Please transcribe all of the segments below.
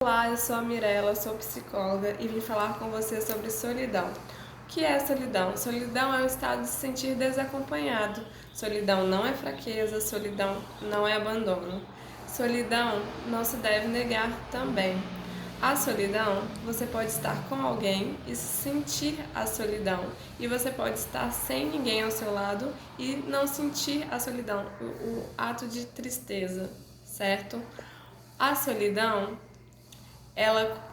Olá, eu sou a Mirella, sou psicóloga e vim falar com você sobre solidão. O que é solidão? Solidão é um estado de se sentir desacompanhado. Solidão não é fraqueza, solidão não é abandono. Solidão não se deve negar também. A solidão, você pode estar com alguém e sentir a solidão. E você pode estar sem ninguém ao seu lado e não sentir a solidão, o ato de tristeza, certo? A solidão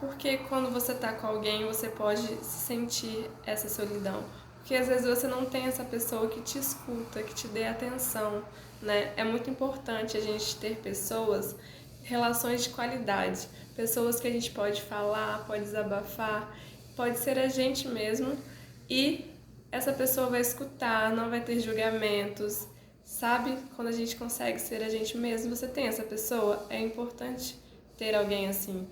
porque quando você tá com alguém, você pode sentir essa solidão. Porque às vezes você não tem essa pessoa que te escuta, que te dê atenção, né? É muito importante a gente ter pessoas, relações de qualidade, pessoas que a gente pode falar, pode desabafar, pode ser a gente mesmo e essa pessoa vai escutar, não vai ter julgamentos, sabe? Quando a gente consegue ser a gente mesmo, você tem essa pessoa, é importante ter alguém assim.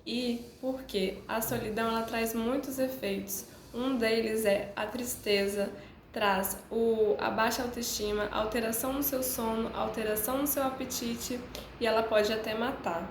E porque a solidão ela traz muitos efeitos. Um deles é a tristeza, traz a baixa autoestima, alteração no seu sono, alteração no seu apetite e ela pode até matar.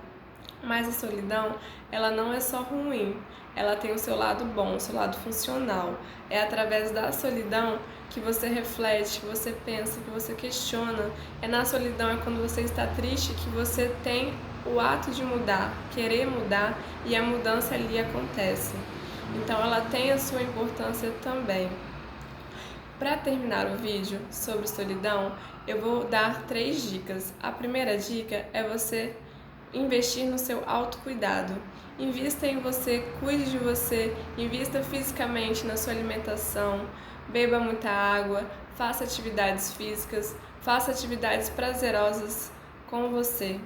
Mas a solidão, ela não é só ruim, ela tem o seu lado bom, o seu lado funcional. É através da solidão que você reflete, que você pensa, que você questiona. É na solidão, é quando você está triste, que você tem o ato de mudar, querer mudar e a mudança ali acontece. Então ela tem a sua importância também. Para terminar o vídeo sobre solidão, eu vou dar 3 dicas. A primeira dica é você investir no seu autocuidado. Invista em você, cuide de você, invista fisicamente na sua alimentação, beba muita água, faça atividades físicas, faça atividades prazerosas com você.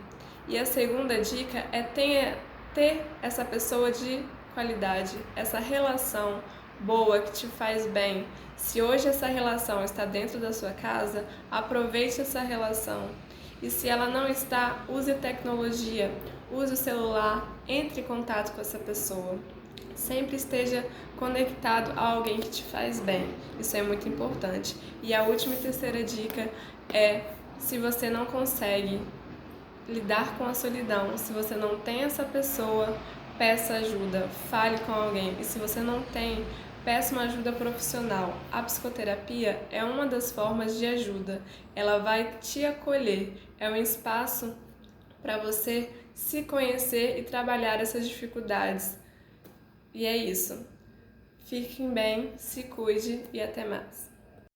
E a segunda dica é ter essa pessoa de qualidade, essa relação boa que te faz bem. Se hoje essa relação está dentro da sua casa, aproveite essa relação. E se ela não está, use tecnologia, use o celular, entre em contato com essa pessoa. Sempre esteja conectado a alguém que te faz bem. Isso é muito importante. E a última e terceira dica é: se você não consegue lidar com a solidão, se você não tem essa pessoa, peça ajuda, fale com alguém. E se você não tem, peça uma ajuda profissional. A psicoterapia é uma das formas de ajuda. Ela vai te acolher. É um espaço para você se conhecer e trabalhar essas dificuldades. E é isso. Fiquem bem, se cuide e até mais.